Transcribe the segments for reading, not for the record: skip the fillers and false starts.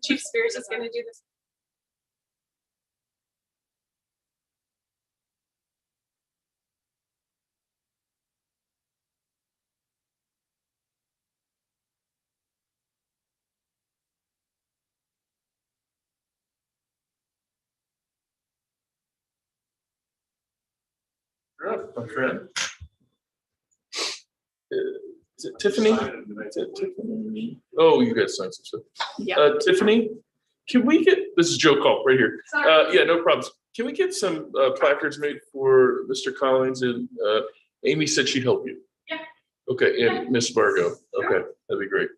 Chief Spears is going to do this. My friend. Is it Tiffany? Is it Tiffany? Oh, you guys signed some stuff. Yeah. Tiffany, can we get, this is Joe Culp right here. Yeah, no problems. Can we get some placards made for Mr. Collins, and Amy said she'd help you? Yeah. Okay, and Miss Bargo. Okay, that'd be great.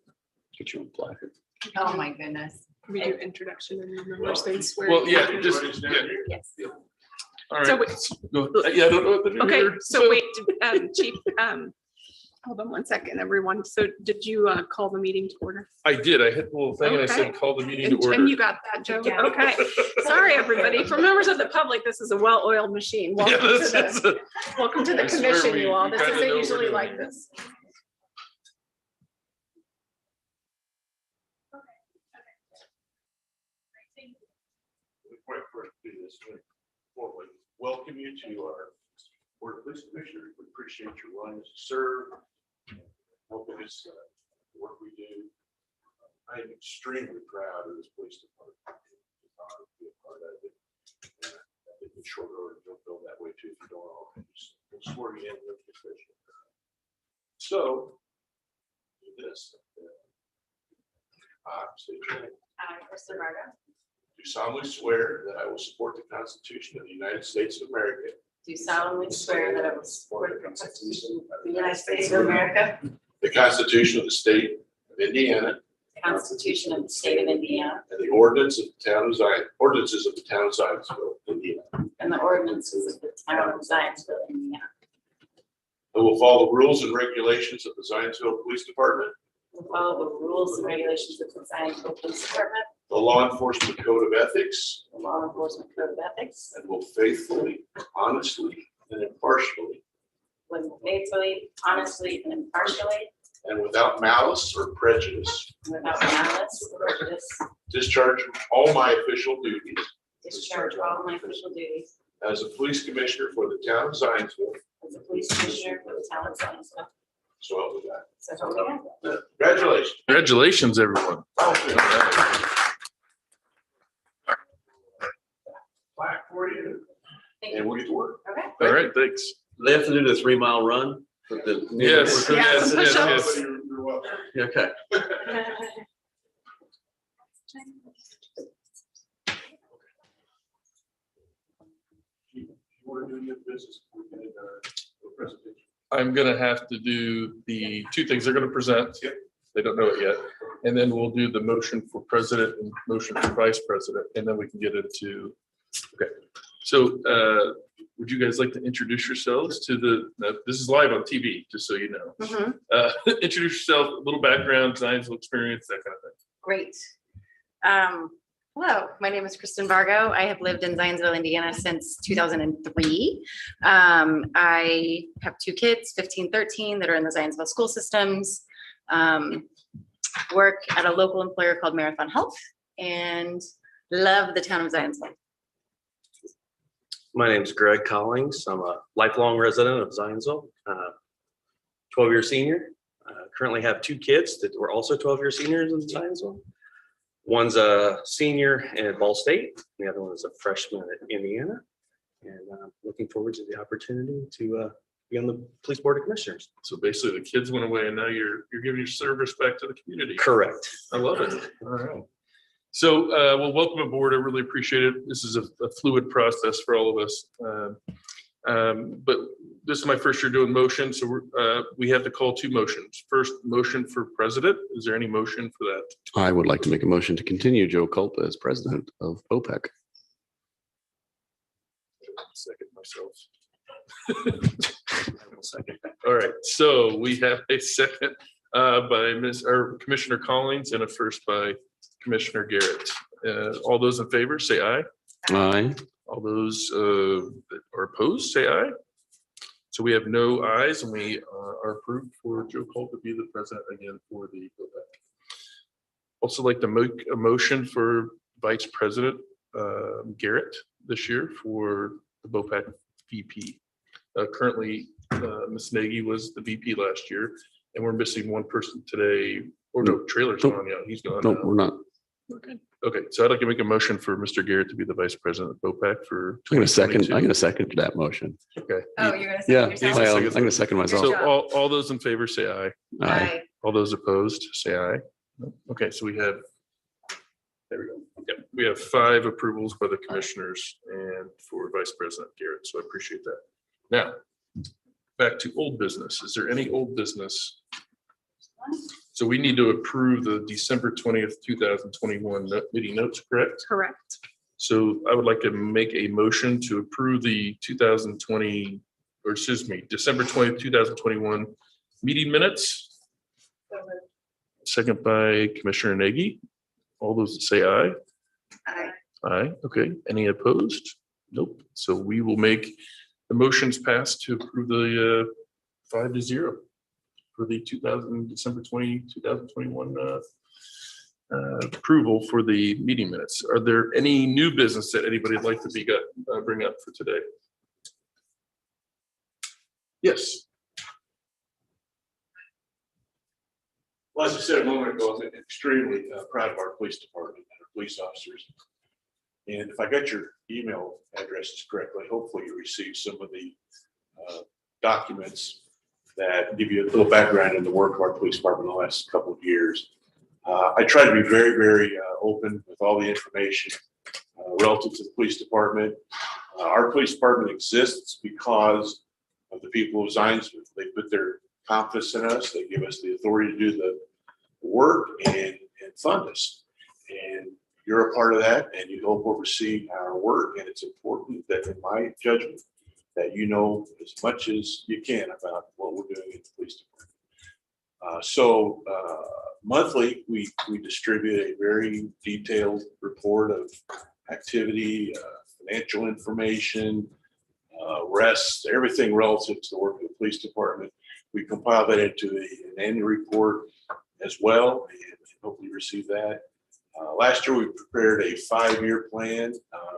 Get you a placard. Oh my goodness. We do introduction and remembers things. Swear. Well, yeah, just, yeah. Yes. All right. So wait. Yeah, I don't know what to do Okay, here. so wait, Chief, hold on one second, everyone. So did you call the meeting to order? I did. I hit the little thing and I said, call the meeting to order. And you got that, Joe? Yeah. Okay. Sorry, everybody. For members of the public, this is a well-oiled machine. Welcome to the I swear commission, we- you all. we This kinda isn't know what usually we're like doing. this. Quite first do this formally welcome you to our Board of Police Commissioners. We appreciate your willingness to serve. Hoping it's the work we do. I am extremely proud of this police department. It's an honor to be a part of it. I think in short order, you'll feel that way too if you don't all. We'll swear you in with the official. So, do this. State your name. Kristen Bargo. Do solemnly swear that I will support the Constitution of the United States of America. Do solemnly swear that I will support the Constitution of the United States of America, The Constitution of the State of Indiana. the Constitution of the State of Indiana, And the ordinances of the town of Zionsville, Indiana. and the ordinances of the town of Zionsville, Indiana. I will follow the rules and regulations of the Zionsville Police Department, We'll follow the rules and regulations of the Zionsville Police Department, the Law Enforcement Code of Ethics, the Law Enforcement Code of Ethics, and will faithfully, honestly, and impartially, when faithfully, honestly, and impartially, and without malice or prejudice, and without malice or prejudice, discharge all my official duties discharge all my official duties as a police commissioner for the town of Zionsville. as a police commissioner for the town of Zionsville. So help me God. So help me God. Congratulations. Congratulations, everyone. Plaque for you, Thank and you. we'll get to work. Okay. All right, thanks. They have to do the 3 mile run. With the Yes, Yeah, yes, some yes, push-ups. yes. You're welcome. Okay. You want to do your business, we can, presentation. I'm gonna have to do the two things they're gonna present. Yep. They don't know it yet. And then we'll do the motion for president and motion for vice president, and then we can get into, okay. So would you guys like to introduce yourselves to this is live on TV, just so you know. Mhm. Introduce yourself, a little background, Zionsville experience, that kind of thing. Great. Hello, my name is Kristen Vargo. I have lived in Zionsville, Indiana since 2003. I have 2 kids, 15, 13, that are in the Zionsville school systems. Work at a local employer called Marathon Health and love the town of Zionsville. My name's Greg Collings. I'm a lifelong resident of Zionsville, 12-year senior. Currently have 2 kids that were also 12-year seniors in Zionsville. One's a senior at Ball State. The other one is a freshman at Indiana. And I'm looking forward to the opportunity to be on the Police Board of Commissioners. So basically the kids went away and now you're giving your service back to the community. Correct. I love it. All right. So, well, welcome aboard. I really appreciate it. This is a fluid process for all of us. But this is my first year doing motion, so we have to call 2 motions. First, motion for president. Is there any motion for that? I would like to make a motion to continue Joe Culp as president of OPEC. Second myself. I will second. All right, so we have a second by Commissioner Collins and a first by Commissioner Garrett. All those in favor, say aye. Aye. All those that are opposed, say aye. So we have no ayes, and we are approved for Joe Culp to be the president again for the OPEC. Also like to make a motion for Vice President Garrett this year for the BOPAC VP. Currently, Ms. Nagy was the VP last year, and we're missing one person today. Or no, Trailer's Nope. on, yeah, he's gone No, now. we're not. We're good. Okay, so I'd like to make a motion for Mr. Garrett to be the Vice President of BOPAC for I'm gonna second 2022. that motion. Okay. Oh, you're gonna Yeah, say yourself? well, I'm gonna second myself. So job. all those in favor say aye. Aye. All those opposed, say aye. Okay, so we have, there we go. Yep, we have 5 approvals by the commissioners and for Vice President Garrett, so I appreciate that. Now, back to old business. Is there any old business? So we need to approve the December 20th, 2021 meeting notes, correct? Correct. So I would like to make a motion to approve the 2020, or excuse me, December 20th, 2021 meeting minutes. Second by Commissioner Nagy. All those that say aye. Aye. Aye, okay. Any opposed? Nope. So we will make the motions pass to approve the 5-0 for the December 2021 approval for the meeting minutes. Are there any new business that anybody would like to bring up for today? Yes. Well, as I said a moment ago, I'm extremely proud of our police department and our police officers. And if I got your email addresses correctly, hopefully you received some of the documents that give you a little background in the work of our police department in the last couple of years. I try to be very, very open with all the information relative to the police department. Our police department exists because of the people of Zionsville. They put their confidence in us. They give us the authority to do the work and fund us. And you're a part of that, and you help oversee our work. And it's important that, in my judgment, that you know as much as you can about what we're doing in the police department. So monthly, we distribute a very detailed report of activity, financial information, arrests, everything relative to the work of the police department. We compile that into an annual report as well, and hopefully receive that. Last year, we prepared a 5-year plan.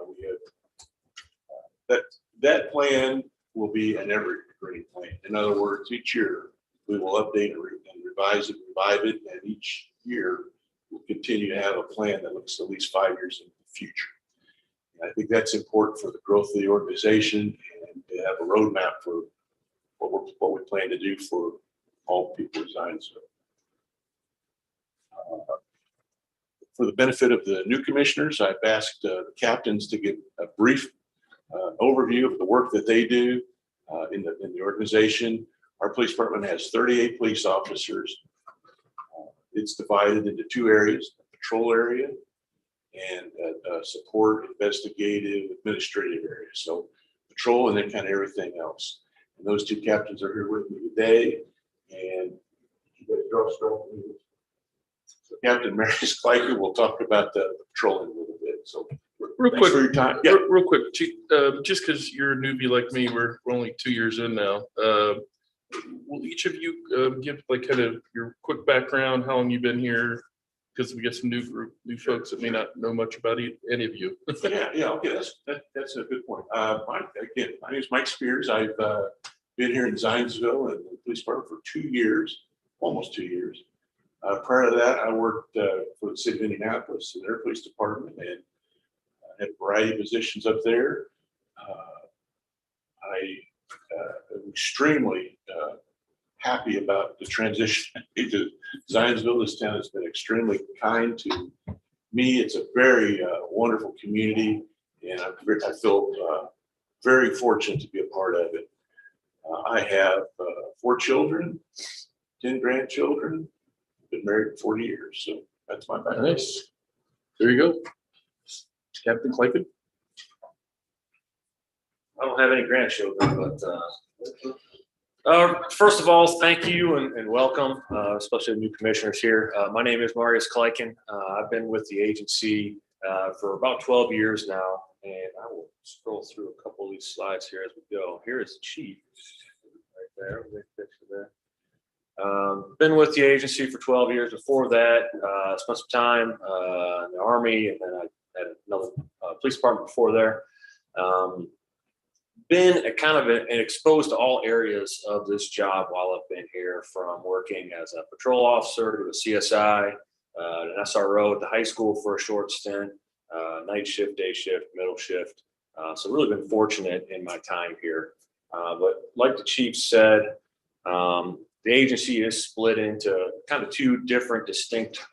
We have that plan will be an evergreen plan. In other words, each year we will update and revise it, revive it, and each year we'll continue to have a plan that looks at least 5 years in the future. And I think that's important for the growth of the organization and to have a roadmap for what we plan to do for all people of Zionsville. For the benefit of the new commissioners, I've asked the captains to give a brief overview of the work that they do in the organization. Our police department has 38 police officers. It's divided into 2 areas: a patrol area and a support, investigative, administrative area. So patrol and then kind of everything else. And those 2 captains are here with me today. And you guys draw strong. So Captain Marius Kleiker will talk about the patrolling a little bit. So Real thanks quick, for your time. Yeah. real quick, Chief, just because you're a newbie like me, we're only 2 years in now. Will each of you give like kind of your quick background, how long you've been here? Because we get some new folks that may not know much about any of you. Yeah. Okay, that's a good point. My name is Mike Spears. I've been here in Zionsville and the police department for 2 years, almost 2 years. Prior to that, I worked for the city of Indianapolis in their police department and had a variety of positions up there. I am extremely happy about the transition into Zionsville. This town has been extremely kind to me. It's a very wonderful community, and I feel very fortunate to be a part of it. I have 4 children, 10 grandchildren. Been married for 40 years, so that's my background. Nice. There you go. Captain Kleiker. I don't have any grandchildren, but first of all, thank you and welcome, especially the new commissioners here. My name is Marius Kleiken. I've been with the agency for about 12 years now, and I will scroll through a couple of these slides here as we go. Here is the chief, right there. Big picture there. been with the agency for 12 years. Before that, spent some time in the Army, and then I had another police department before there. Been exposed to all areas of this job while I've been here, from working as a patrol officer to a CSI, an SRO at the high school for a short stint, night shift, day shift, middle shift. So really been fortunate in my time here. But like the chief said, the agency is split into kind of two different distinct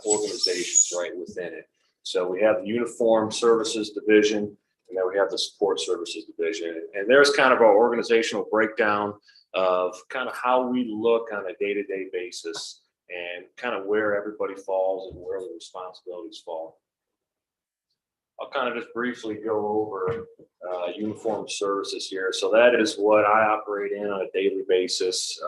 organizations right within it. So we have the Uniform Services Division, and then we have the Support Services Division. And there's kind of our organizational breakdown of kind of how we look on a day-to-day basis and kind of where everybody falls and where the responsibilities fall. I'll kind of just briefly go over uniform services here. So that is what I operate in on a daily basis.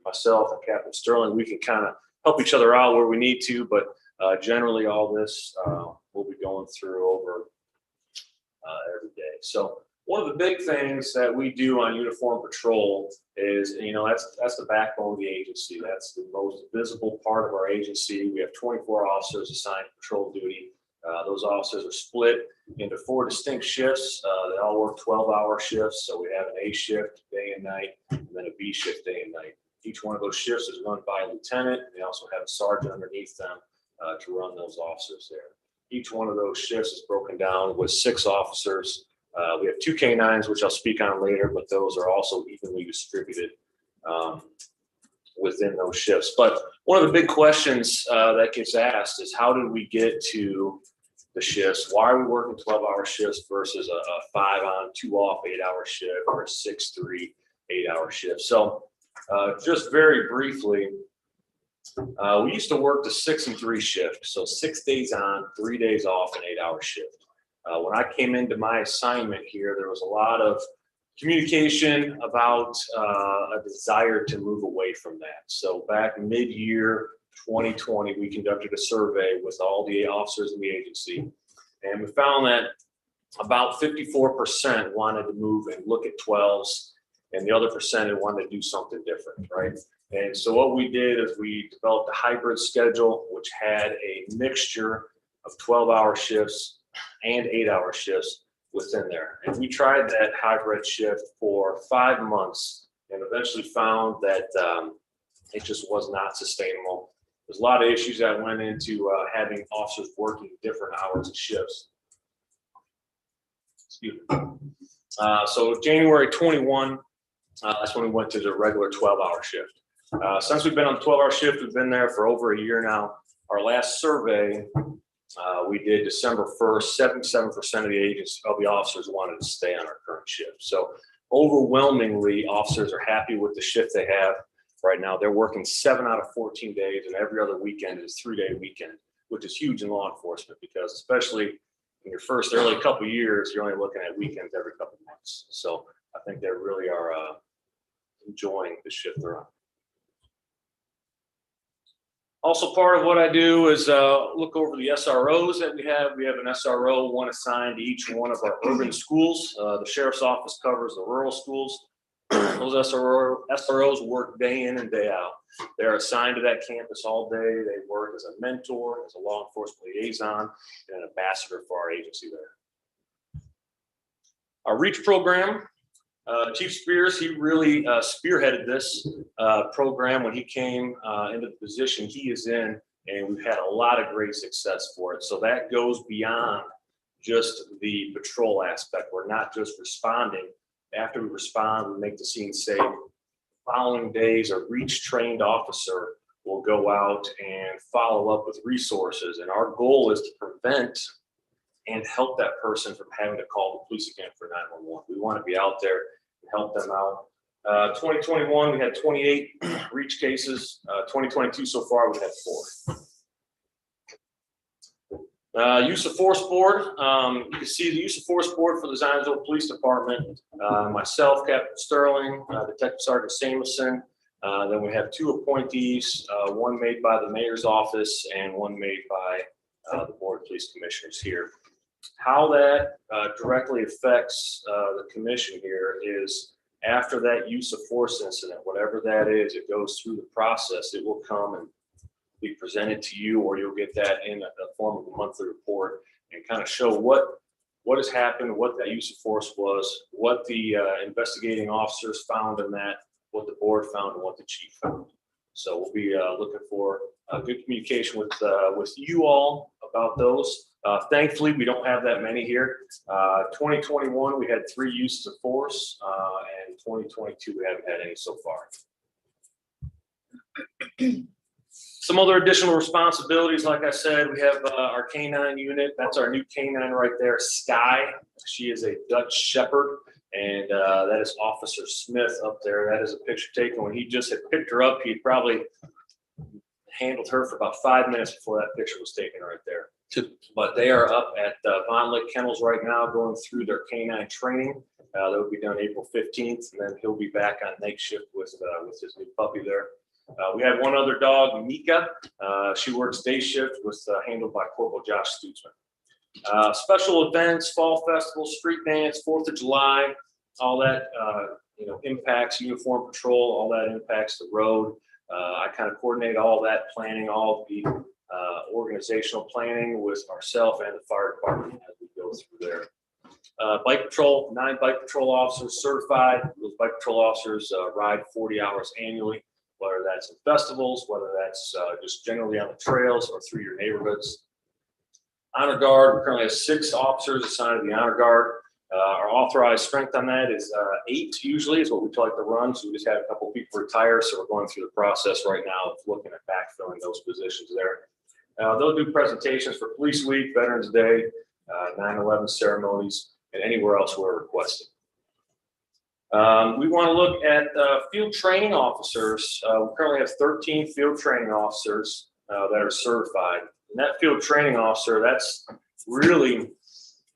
Myself and Captain Sterling, we can kind of help each other out where we need to, but generally all this we'll be going through over every day. So one of the big things that we do on uniform patrol is, that's the backbone of the agency. That's the most visible part of our agency. We have 24 officers assigned to patrol duty. Those officers are split into 4 distinct shifts. They all work 12-hour shifts. So we have an A shift, day and night, and then a B shift, day and night. Each one of those shifts is run by a lieutenant. They also have a sergeant underneath them to run those officers there. Each one of those shifts is broken down with 6 officers. We have 2 K9s, which I'll speak on later, but those are also evenly distributed within those shifts. But one of the big questions that gets asked is, how did we get to the shifts? Why are we working 12-hour shifts versus a 5-on, 2-off, 8-hour shift, or a 6-3, 8-hour shift? So just very briefly, we used to work the 6 and 3 shift. So 6 days on, 3 days off, an 8-hour shift. When I came into my assignment here, there was a lot of communication about a desire to move away from that. So back mid-year 2020, we conducted a survey with all the officers in the agency, and we found that about 54% wanted to move and look at 12s, and the other percentage wanted to do something different, right? And so what we did is we developed a hybrid schedule, which had a mixture of 12-hour shifts and 8-hour shifts within there. And we tried that hybrid shift for 5 months and eventually found that it just was not sustainable. There's a lot of issues that went into having officers working different hours and shifts. Excuse me. So January 21, that's when we went to the regular 12-hour shift. Since we've been on the 12-hour shift, we've been there for over a year now. Our last survey we did December 1st, 77% of the agents, of the officers wanted to stay on our current shift. So overwhelmingly, officers are happy with the shift they have right now. They're working 7 out of 14 days, and every other weekend is a 3-day weekend, which is huge in law enforcement, because especially in your first early couple of years, you're only looking at weekends every couple of months. So I think they really are enjoying the shift they're on. Also, part of what I do is look over the SROs that we have. We have an SRO, one assigned to each one of our urban schools. The sheriff's office covers the rural schools. Those SROs work day in and day out. They're assigned to that campus all day. They work as a mentor, as a law enforcement liaison, and an ambassador for our agency there. Our REACH program, Chief Spears, he really spearheaded this program when he came into the position he is in, and we've had a lot of great success for it. So that goes beyond just the patrol aspect. We're not just responding. After we respond, we make the scene safe. Following days, a REACH trained officer will go out and follow up with resources. And our goal is to prevent and help that person from having to call the police again for 911. We want to be out there and help them out. 2021, we had 28 REACH cases. 2022 so far, we had 4. Use of force board. You can see the use of force board for the Zionsville Police Department. Myself, Captain Sterling, Detective Sergeant Samuelson. Then we have 2 appointees, one made by the mayor's office and one made by the Board of Police Commissioners here. How that directly affects the commission here is, After that use of force incident, whatever that is, it goes through the process. It will come and be presented to you, or you'll get that in the form of a monthly report and kind of show what has happened, what that use of force was, what the investigating officers found in that, what the board found, and what the chief found. So we'll be looking for good communication with you all about those. Thankfully, we don't have that many here. 2021, we had 3 uses of force, and 2022, we haven't had any so far. Some other additional responsibilities, like I said, we have our canine unit. That's our new canine right there, Sky. She is a Dutch Shepherd, and that is Officer Smith up there. That is a picture taken when he just had picked her up. He probably handled her for about 5 minutes before that picture was taken right there. But they are up at Von Lick Kennels right now going through their canine training. That will be done April 15th, and then he'll be back on night shift with his new puppy there. We have one other dog, Mika. She works day shift, handled by Corporal Josh Stutzman. Special events, fall festival, street dance, 4th of July, all that impacts uniform patrol, all that impacts the road. I kind of coordinate all that planning, all the organizational planning with ourselves and the fire department as we go through there. Bike patrol, 9 bike patrol officers certified. Those bike patrol officers ride 40 hours annually, whether that's in festivals, whether that's just generally on the trails or through your neighborhoods. Honor Guard, we currently have 6 officers assigned to the Honor Guard. Our authorized strength on that is 8 usually is what we like to run. So we just had a couple people retire. So we're going through the process right now of looking at backfilling those positions there. They'll do presentations for Police Week, Veterans Day, 9/11 ceremonies, and anywhere else we're requested. We want to look at field training officers. We currently have 13 field training officers that are certified. And that field training officer, that's really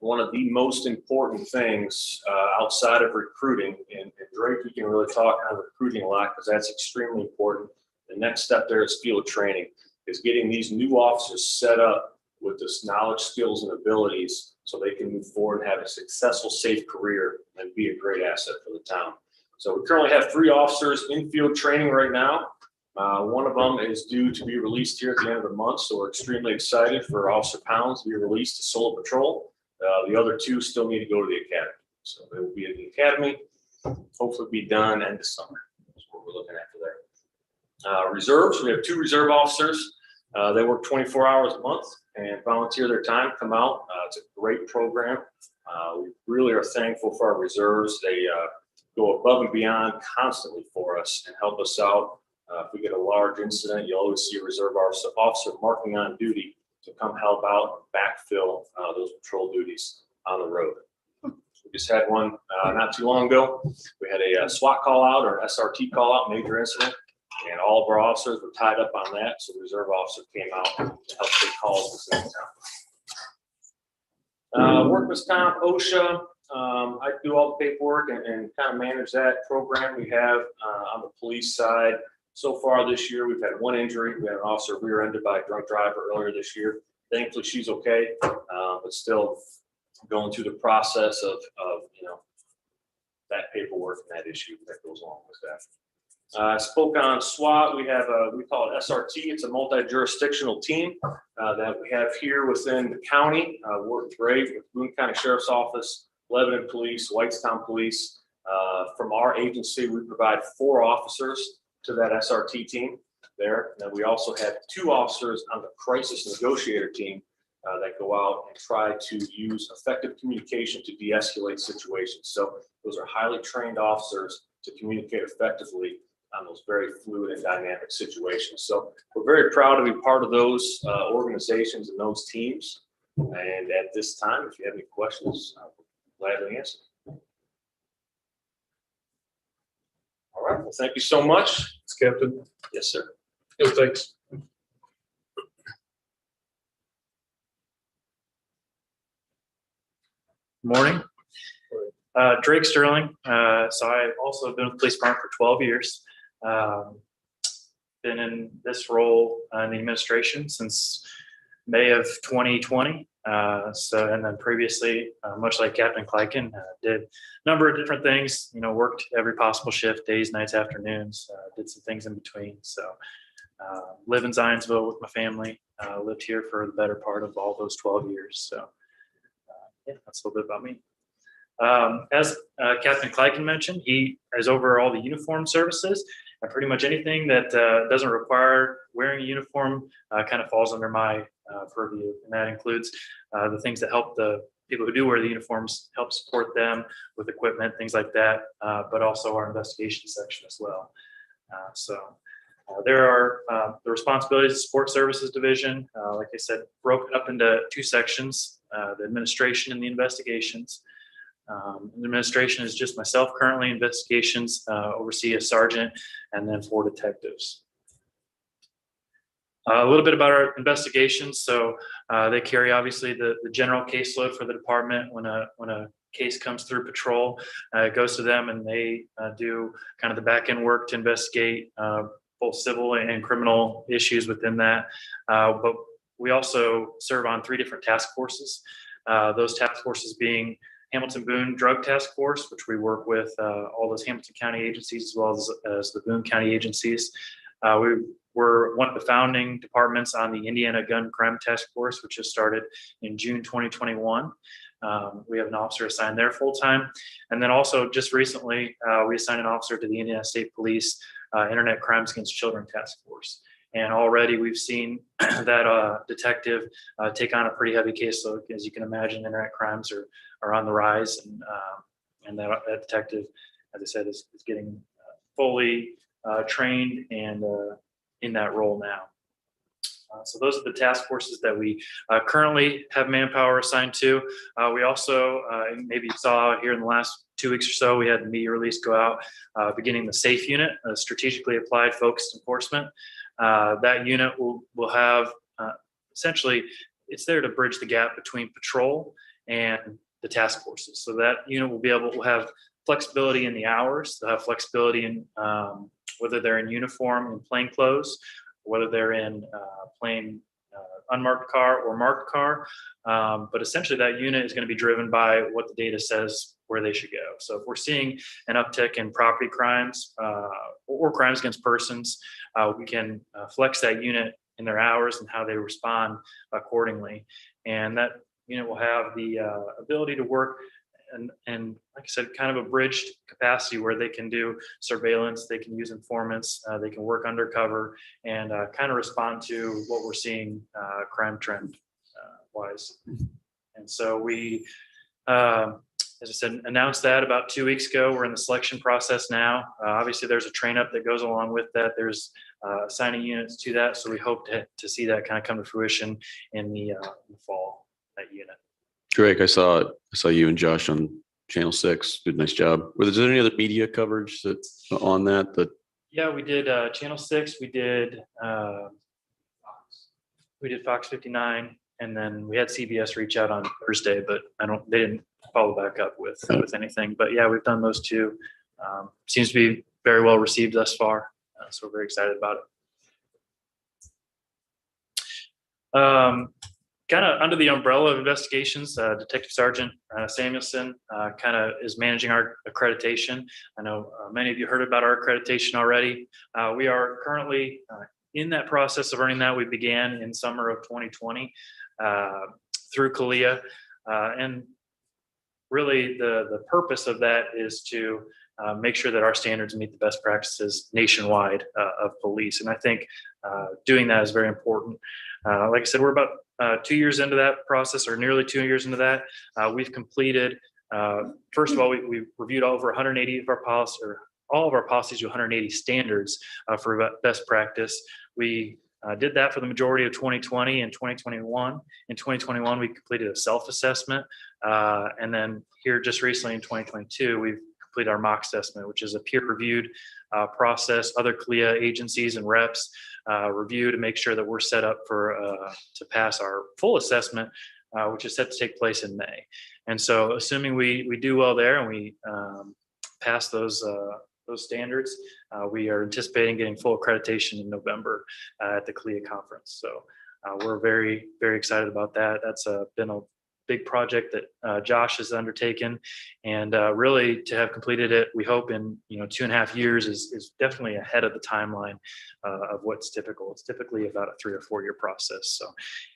one of the most important things outside of recruiting. And Drake, we can really talk on recruiting a lot because that's extremely important. The next step there is field training, is getting these new officers set up with this knowledge, skills, and abilities so they can move forward and have a successful, safe career and be a great asset for the town. So we currently have 3 officers in field training right now. One of them is due to be released here at the end of the month, so we're extremely excited for Officer Pounds to be released to solo patrol. The other 2 still need to go to the academy. So they will be at the academy, hopefully be done end of summer. That's what we're looking at there. Reserves, we have 2 reserve officers. They work 24 hours a month and volunteer their time, come out. It's a great program. We really are thankful for our reserves. They go above and beyond constantly for us and help us out. If we get a large incident, you'll always see a reserve officer marking on duty to come help out and backfill those patrol duties on the road. We just had one not too long ago. We had a SWAT call out or an SRT call out, major incident, and all of our officers were tied up on that. So the reserve officer came out to help take calls at the same time. Workman's comp, OSHA. I do all the paperwork and kind of manage that program we have on the police side. So far this year, we've had 1 injury. We had an officer rear-ended by a drunk driver earlier this year. Thankfully, she's okay, but still going through the process of that paperwork and that issue that goes along with that. I spoke on SWAT. We have we call it SRT. It's a multi-jurisdictional team that we have here within the county. Work great with Boone County Sheriff's Office, Lebanon Police, Whitestown Police. From our agency, we provide 4 officers to that SRT team there. And then we also have 2 officers on the crisis negotiator team that go out and try to use effective communication to de-escalate situations. So those are highly trained officers to communicate effectively on those very fluid and dynamic situations. So we're very proud to be part of those organizations and those teams. And at this time, if you have any questions, I'll gladly answer. All right, well, thank you so much. It's Captain. Yes, sir. No, thanks. Morning. Drake Sterling. So I've also been with the police department for 12 years. Been in this role in the administration since May of 2020. So, and then previously, much like Captain Kleiken, did a number of different things, worked every possible shift, days, nights, afternoons, did some things in between. So live in Zionsville with my family, lived here for the better part of all those 12 years. So yeah, that's a little bit about me. As Captain Kleiken mentioned, he is over all the uniform services, and pretty much anything that doesn't require wearing a uniform kind of falls under my purview. And that includes the things that help the people who do wear the uniforms, help support them with equipment, things like that, but also our investigation section as well. There are the responsibilities of support services division, like I said, broken up into two sections, the administration and the investigations. Administration is just myself currently. Investigations oversee a sergeant and then 4 detectives. A little bit about our investigations. So they carry obviously the general caseload for the department. When a case comes through patrol, it goes to them and they do kind of the back end work to investigate both civil and criminal issues within that. But we also serve on 3 different task forces. Those task forces being Hamilton Boone Drug Task Force, which we work with all those Hamilton County agencies as well as the Boone County agencies. We were one of the founding departments on the Indiana Gun Crime Task Force, which just started in June 2021. We have an officer assigned there full time. And then also just recently, we assigned an officer to the Indiana State Police Internet Crimes Against Children Task Force. And already we've seen that detective take on a pretty heavy caseload. As you can imagine, internet crimes are on the rise, and that detective, as I said, is getting fully trained and in that role now. So those are the task forces that we currently have manpower assigned to. We also, maybe you saw here in the last 2 weeks or so, we had the media release go out beginning the SAFE unit, strategically applied focused enforcement. That unit will have essentially, it's there to bridge the gap between patrol and the task forces. So that unit will be able to have flexibility in the hours, they'll have flexibility in whether they're in uniform and plain clothes, whether they're in plain unmarked car or marked car. But essentially that unit is going to be driven by what the data says where they should go. So if we're seeing an uptick in property crimes or crimes against persons, we can flex that unit in their hours and how they respond accordingly. And that unit will have the ability to work and like I said, kind of a bridged capacity where they can do surveillance, they can use informants, they can work undercover and kind of respond to what we're seeing crime trend wise. And so we, as I said, announced that about 2 weeks ago. We're in the selection process now. Obviously, there's a train up that goes along with that. There's assigning units to that. So we hope to see that kind of come to fruition in the fall, that unit. Drake, I saw you and Josh on Channel 6. Did a nice job. Was there any other media coverage on that? Yeah, we did Channel 6. We did Fox 59, and then we had CBS reach out on Thursday, but they didn't follow back up with anything. But yeah, we've done those two. Seems to be very well received thus far, so we're very excited about it. Kind of under the umbrella of investigations, Detective Sergeant Samuelson kind of is managing our accreditation. I know many of you heard about our accreditation already. We are currently in that process of earning that. We began in summer of 2020 through CALEA. And really the purpose of that is to make sure that our standards meet the best practices nationwide of police. And I think doing that is very important. Like I said, we're about 2 years into that process, or nearly 2 years into that. We've completed, first of all, we reviewed over 180 of our policies, or all of our policies to 180 standards for best practice. We did that for the majority of 2020 and 2021. In 2021, we completed a self-assessment. And then here just recently in 2022, we've completed our mock assessment, which is a peer-reviewed process. Other CALEA agencies and reps review to make sure that we're set up to pass our full assessment, which is set to take place in May. And so assuming we do well there and we pass those standards, we are anticipating getting full accreditation in November at the CALEA conference. So we're very, very excited about that. That's been a big project that Josh has undertaken, and really to have completed it, we hope in 2.5 years is definitely ahead of the timeline of what's typical. It's typically about a 3 or 4 year process. So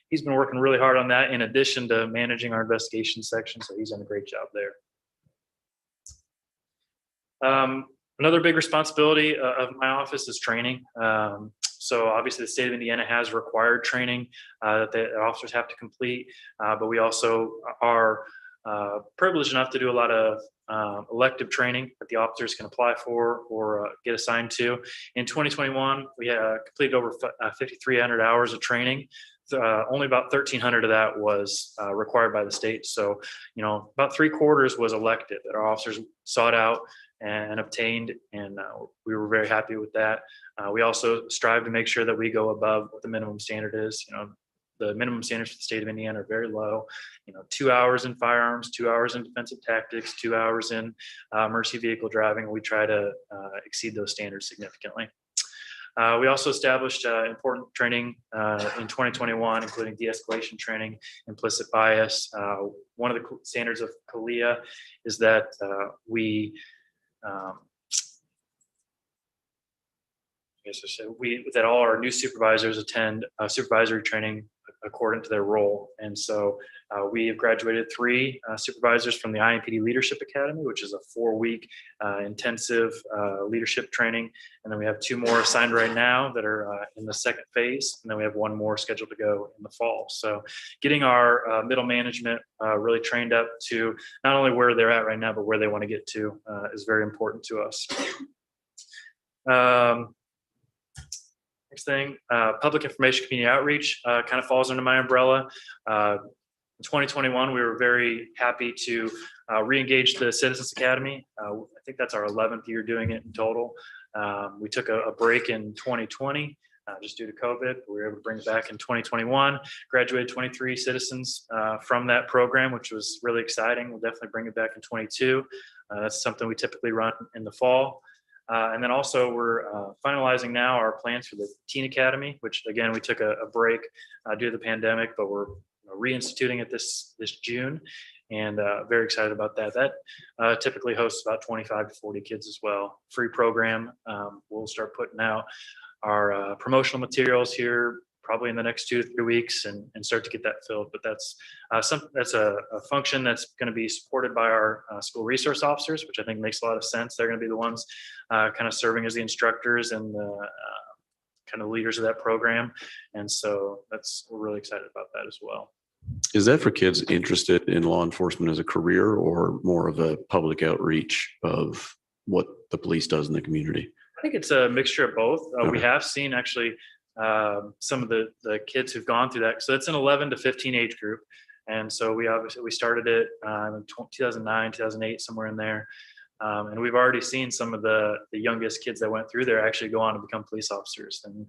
he's been working really hard on that in addition to managing our investigation section. So he's done a great job there. Another big responsibility of my office is training. So obviously the state of Indiana has required training that the officers have to complete, but we also are privileged enough to do a lot of elective training that the officers can apply for or get assigned to. In 2021, we completed over 5,300 hours of training. Only about 1,300 of that was required by the state. So, about 3/4 was elective that our officers sought out and obtained, and we were very happy with that. We also strive to make sure that we go above what the minimum standard is. The minimum standards for the state of Indiana are very low. 2 hours in firearms, 2 hours in defensive tactics, 2 hours in emergency vehicle driving. We try to exceed those standards significantly. We also established important training in 2021, including de-escalation training, implicit bias. One of the standards of CALIA is that that all our new supervisors attend supervisory training according to their role. And so we have graduated 3 supervisors from the IMPD Leadership Academy, which is a 4-week intensive leadership training. And then we have 2 more assigned right now that are in the second phase. And then we have 1 more scheduled to go in the fall. So getting our middle management really trained up to not only where they're at right now, but where they want to get to is very important to us. Next thing, public information community outreach kind of falls under my umbrella. In 2021, we were very happy to re-engage the Citizens Academy. I think that's our 11th year doing it in total. We took a break in 2020 just due to COVID. We were able to bring it back in 2021, graduated 23 citizens from that program, which was really exciting. We'll definitely bring it back in 22. That's something we typically run in the fall. And then also we're finalizing now our plans for the Teen Academy, which again, we took a break due to the pandemic, but we're reinstituting it this June, and very excited about that. That typically hosts about 25 to 40 kids as well. Free program. We'll start putting out our promotional materials here probably in the next 2 to 3 weeks and start to get that filled. But that's a function that's going to be supported by our school resource officers, which I think makes a lot of sense. They're going to be the ones kind of serving as the instructors and the kind of leaders of that program. And so we're really excited about that as well. Is that for kids interested in law enforcement as a career, or more of a public outreach of what the police does in the community? I think it's a mixture of both. Okay. We have seen actually some of the kids who've gone through that. So it's an 11 to 15 age group. And so we started it in 2009, 2008, somewhere in there. And we've already seen some of the youngest kids that went through there actually go on to become police officers, and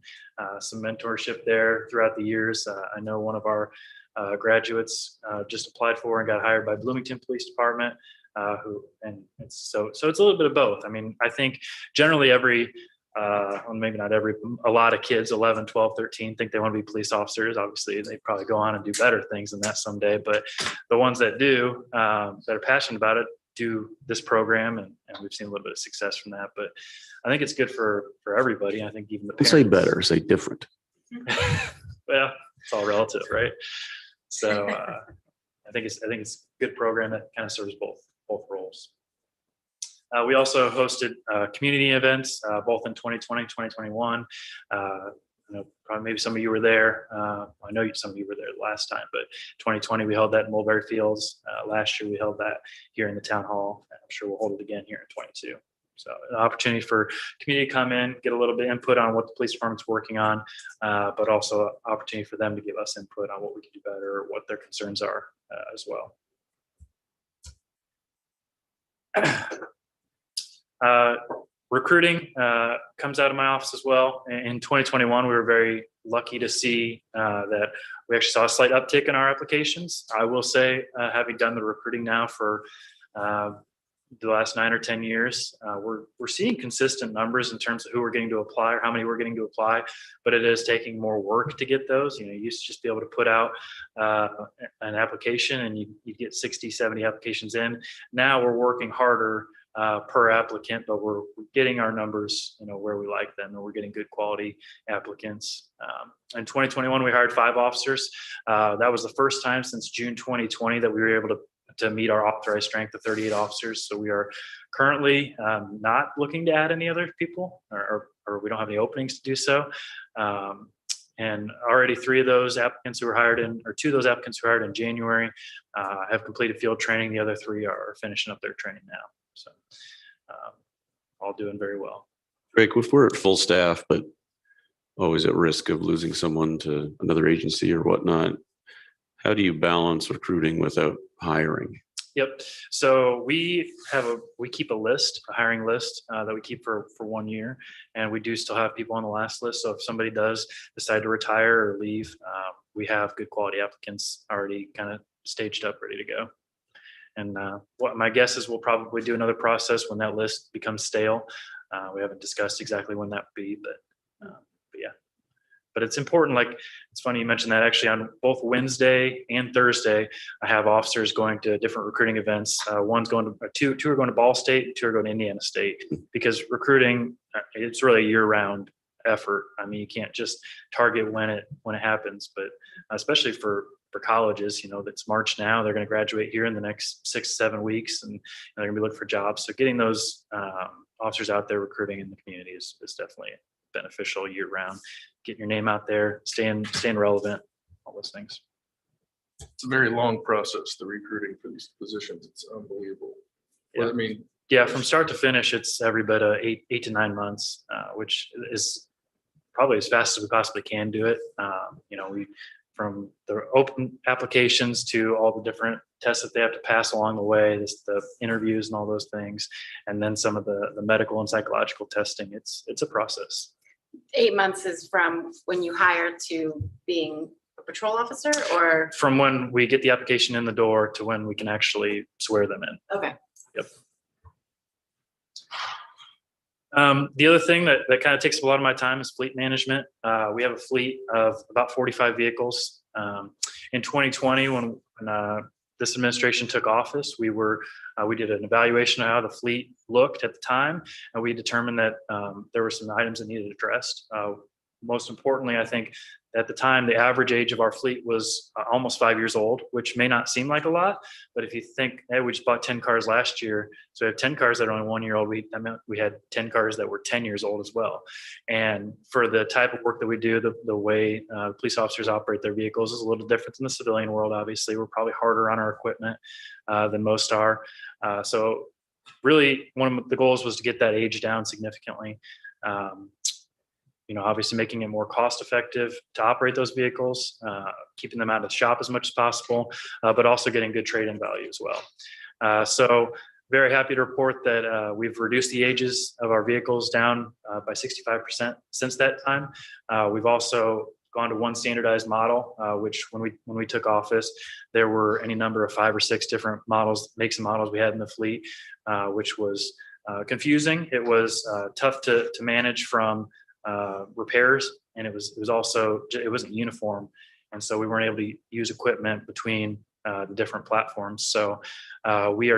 some mentorship there throughout the years. I know one of our graduates just applied for and got hired by Bloomington Police Department. So it's a little bit of both. I mean, I think generally maybe not every, a lot of kids, 11, 12, 13, think they want to be police officers. Obviously, they probably go on and do better things than that someday. But the ones that do, that are passionate about it, do this program, and we've seen a little bit of success from that. But I think it's good for everybody. I think even the parents. Say better, say different. Well, it's all relative, right? So I think it's a good program that kind of serves both roles. We also hosted community events both in 2020, 2021. Probably maybe some of you were there. I know some of you were there last time, but 2020 we held that in Mulberry Fields. Last year we held that here in the town hall. I'm sure we'll hold it again here in 22. So an opportunity for community to come in, get a little bit of input on what the police department's working on, but also opportunity for them to give us input on what we can do better, or what their concerns are as well. Recruiting comes out of my office as well. In 2021, we were very lucky to see that we actually saw a slight uptick in our applications. I will say, having done the recruiting now for the last 9 or 10 years. We're seeing consistent numbers in terms of who we're getting to apply or how many we're getting to apply, but it is taking more work to get those. You used to just be able to put out an application and you get 60, 70 applications in. Now we're working harder per applicant, but we're getting our numbers, where we like them, and we're getting good quality applicants. In 2021, we hired 5 officers. That was the first time since June 2020 that we were able to meet our authorized strength of 38 officers. So we are currently not looking to add any other people, or we don't have any openings to do so. And already 3 of those applicants who were hired in, or 2 of those applicants who were hired in January have completed field training. The other 3 are finishing up their training now. So all doing very well. Drake, if we're at full staff, but always at risk of losing someone to another agency or whatnot, how do you balance recruiting without hiring? Yep. So we keep a list, a hiring list that we keep for 1 year, and we do still have people on the last list. So if somebody does decide to retire or leave, we have good quality applicants already kind of staged up, ready to go. And what my guess is we'll probably do another process when that list becomes stale. We haven't discussed exactly when that would be, but yeah. But it's important. Like, it's funny you mentioned that. Actually, on both Wednesday and Thursday, I have officers going to different recruiting events. One's going to two are going to Ball State, 2 are going to Indiana State, because recruiting, it's really a year-round effort. I mean, you can't just target when it happens, but especially for colleges, that's March now, they're going to graduate here in the next 6 to 7 weeks, and they're going to be looking for jobs. So getting those officers out there recruiting in the community is definitely beneficial year round. Getting your name out there, staying relevant, all those things. It's a very long process, the recruiting for these positions. It's unbelievable. Yeah. Well, I mean, yeah, from start to finish, it's every bit of 8 to 9 months, which is probably as fast as we possibly can do it. We from the open applications to all the different tests that they have to pass along the way, the interviews and all those things, and then some of the medical and psychological testing. It's a process. 8 months is from when you hire to being a patrol officer, or? From when we get the application in the door to when we can actually swear them in. Okay. Yep. The other thing that kind of takes a lot of my time is fleet management. We have a fleet of about 45 vehicles. In 2020, when this administration took office, we did an evaluation of how the fleet looked at the time, and we determined that there were some items that needed addressed. Most importantly, I think at the time, the average age of our fleet was almost 5 years old, which may not seem like a lot, but if you think, hey, we just bought 10 cars last year, so we have 10 cars that are only 1 year old. We had 10 cars that were 10 years old as well. And for the type of work that we do, the way police officers operate their vehicles is a little different than the civilian world. Obviously, we're probably harder on our equipment than most are. So really, one of the goals was to get that age down significantly. Obviously making it more cost effective to operate those vehicles, keeping them out of the shop as much as possible, but also getting good trade-in value as well. So very happy to report that we've reduced the ages of our vehicles down by 65% since that time. We've also gone to one standardized model, which when we took office, there were any number of 5 or 6 different makes and models we had in the fleet, which was confusing. It was tough to manage from repairs, and it wasn't uniform, and so we weren't able to use equipment between the different platforms. So we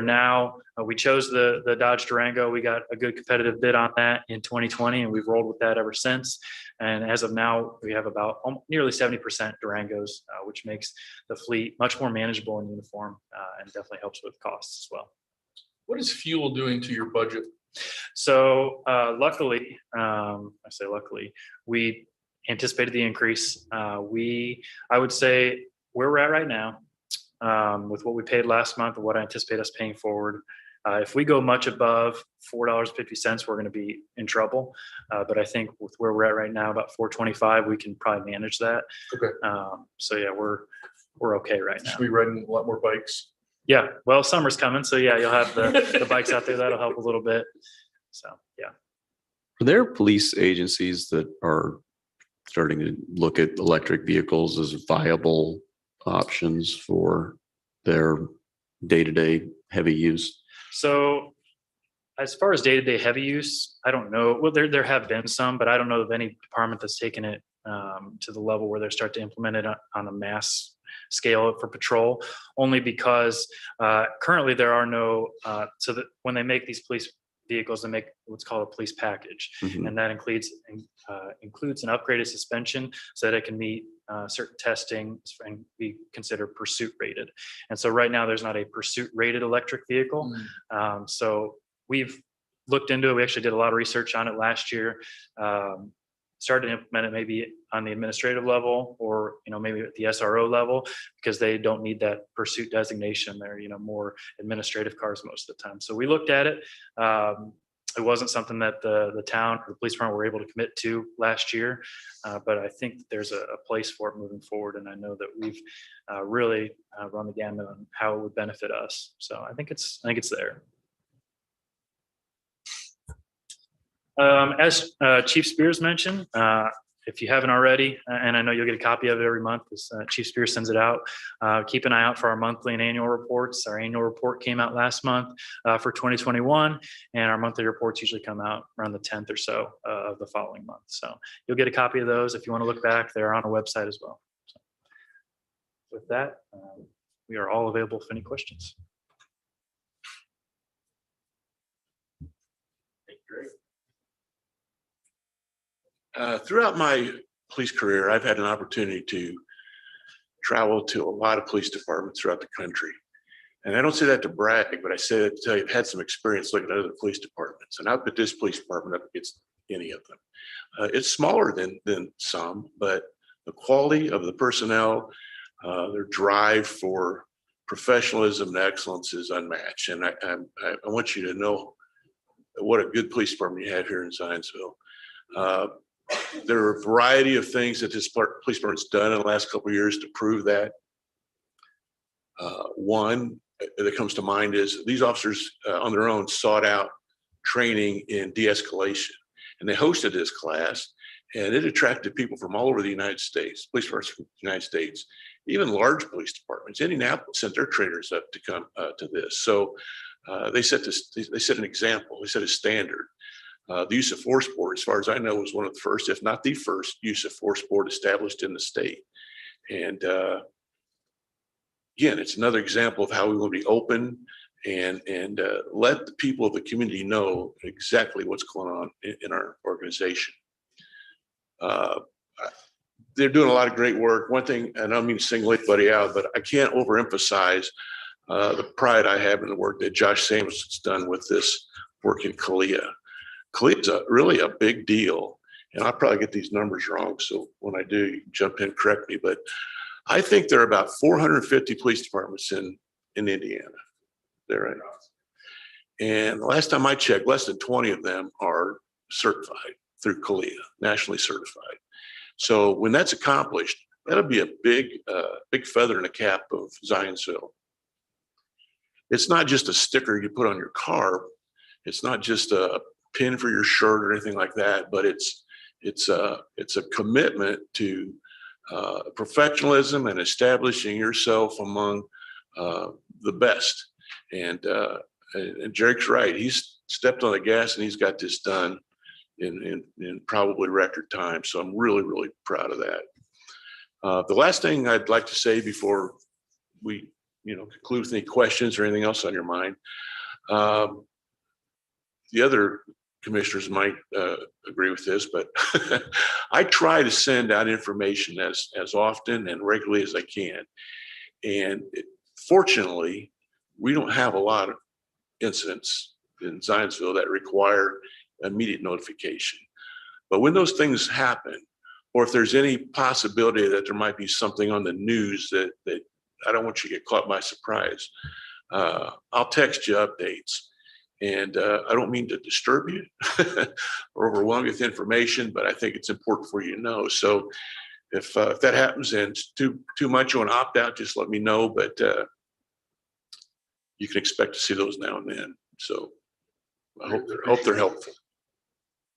chose the Dodge Durango. We got a good competitive bid on that in 2020, and we've rolled with that ever since. And as of now, we have about nearly 70% Durangos, which makes the fleet much more manageable and uniform, and definitely helps with costs as well. what is fuel doing to your budget? So luckily, I say luckily, we anticipated the increase. I would say where we're at right now, with what we paid last month and what I anticipate us paying forward, if we go much above $4.50, we're going to be in trouble. But I think with where we're at right now, about $4.25, we can probably manage that. Okay. So yeah, we're okay right now. Should we ride a lot more bikes? Yeah, well, summer's coming, so yeah, you'll have the bikes out there. That'll help a little bit. So yeah. Are there police agencies that are starting to look at electric vehicles as viable options for their day-to-day heavy use? So As far as day-to-day heavy use, I don't know. Well, there have been some, but I don't know of any department that's taken it to the level where they start to implement it on a mass scale for patrol, only because currently there are no, so that when they make these police vehicles, they make what's called a police package. Mhm. And that includes an upgraded suspension so that it can meet certain testing and be considered pursuit rated. And so right now there's not a pursuit rated electric vehicle. So we've looked into it. We actually did a lot of research on it last year. Started to implement it maybe on the administrative level or, maybe at the SRO level, because they don't need that pursuit designation. They're, more administrative cars most of the time. So we looked at it. It wasn't something that the town or the police department were able to commit to last year. But I think that there's a place for it moving forward. And I know that we've really run the gamut on how it would benefit us. So I think it's there. As Chief Spears mentioned, if you haven't already, and I know you'll get a copy of it every month, as Chief Spears sends it out, keep an eye out for our monthly and annual reports. Our annual report came out last month for 2021, and our monthly reports usually come out around the 10th or so of the following month. So you'll get a copy of those. If you want to look back, they're on our website as well. So with that, we are all available for any questions. Throughout my police career, I've had an opportunity to travel to a lot of police departments throughout the country. And I don't say that to brag, but I say that to tell you I've had some experience looking at other police departments. And I'll put this police department up against any of them. It's smaller than some, but the quality of the personnel, their drive for professionalism and excellence is unmatched. And I want you to know what a good police department you have here in Zionsville. There are a variety of things that this police department's done in the last couple of years to prove that. One that comes to mind is these officers on their own sought out training in de-escalation, and they hosted this class, and it attracted people from all over the United States, police departments from the United States, even large police departments. Indianapolis sent their trainers up to come to this. So they set an example, they set a standard. The use of force board, as far as I know, was one of the first, if not the first, use of force board established in the state. And again, it's another example of how we will be open and let the people of the community know exactly what's going on in our organization. They're doing a lot of great work. One thing, and I don't mean to single anybody out, but I can't overemphasize the pride I have in the work that Josh Samuelson's done with this work in Kalia. Kalia's really a big deal, and I'll probably get these numbers wrong, so when I do, you can jump in, correct me, but I think there are about 450 police departments in Indiana. They're right. And the last time I checked, less than 20 of them are certified through Kalia, nationally certified. So when that's accomplished, that'll be a big feather in the cap of Zionsville. It's not just a sticker you put on your car. It's not just a pin for your shirt or anything like that, but it's a commitment to professionalism and establishing yourself among the best. And Jarek's right. He's stepped on the gas and he's got this done in probably record time. So I'm really, really proud of that. The last thing I'd like to say before we conclude with any questions or anything else on your mind, the other commissioners might agree with this, but I try to send out information as often and regularly as I can. And fortunately, we don't have a lot of incidents in Zionsville that require immediate notification. But when those things happen, or if there's any possibility that there might be something on the news that I don't want you to get caught by surprise, I'll text you updates. And I don't mean to disturb you or overwhelm you with information, but I think it's important for you to know. So if that happens and it's too much, you want to opt out, just let me know. But you can expect to see those now and then. So I hope they're helpful.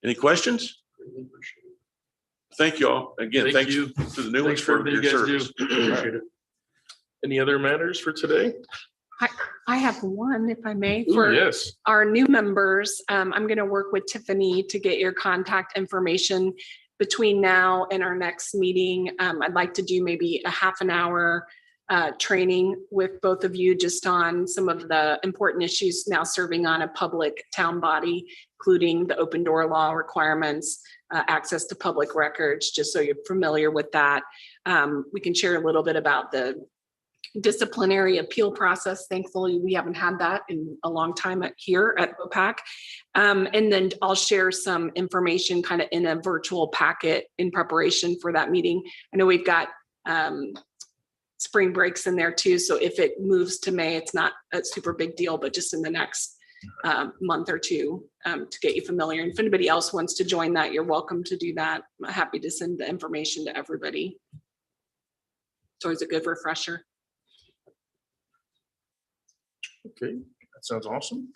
Any questions? Thank you all. Again, thank you to the new ones for your service. Any other matters for today? I have one, if I may, Ooh, for yes. our new members. I'm going to work with Tiffany to get your contact information between now and our next meeting. I'd like to do maybe a half an hour training with both of you just on some of the important issues now serving on a public town body, including the open door law requirements, access to public records, just so you're familiar with that. We can share a little bit about the disciplinary appeal process. Thankfully, we haven't had that in a long time here at OPAC. And then I'll share some information kind of in a virtual packet in preparation for that meeting. I know we've got spring breaks in there too. So if it moves to May, it's not a super big deal, but just in the next month or two to get you familiar. And if anybody else wants to join that, you're welcome to do that. I'm happy to send the information to everybody. It's always a good refresher. Okay, that sounds awesome.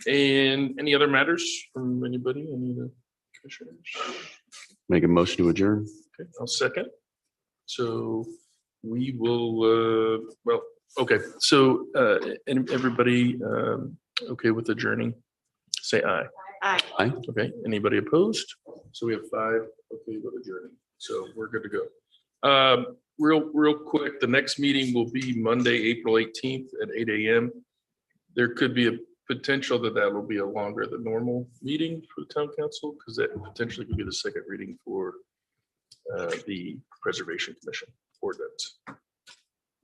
And any other matters from anybody? Any of the commissioners? Make a motion to adjourn. Okay, I'll second. So we will, well, okay, so and everybody okay with adjourning? Say aye. Aye. Okay, anybody opposed? So we have 5 okay with adjourning. So we're good to go. Real quick, the next meeting will be Monday, April 18th at 8 a.m. There could be a potential that will be a longer than normal meeting for the town council, because that potentially could be the second reading for the Preservation Commission ordinance.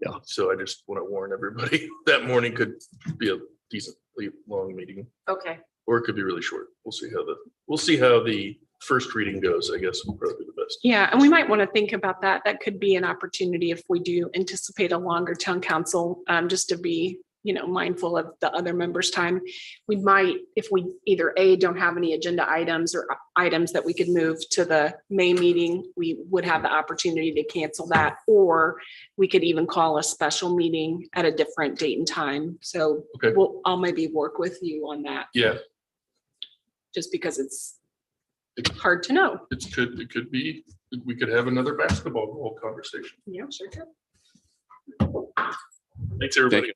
Yeah. So I just want to warn everybody that morning could be a decently long meeting, Okay. or it could be really short. We'll see how the first reading goes, I guess will probably be the best. Yeah, and we might want to think about that. That could be an opportunity if we do anticipate a longer town council, just to be, mindful of the other members' time. We might, if we either don't have any agenda items or items that we could move to the May meeting, we would have the opportunity to cancel that, or we could even call a special meeting at a different date and time. So Okay. I'll maybe work with you on that, Yeah, just because it's hard to know. it could be, we could have another basketball goal conversation. Yeah, sure. Thanks, everybody.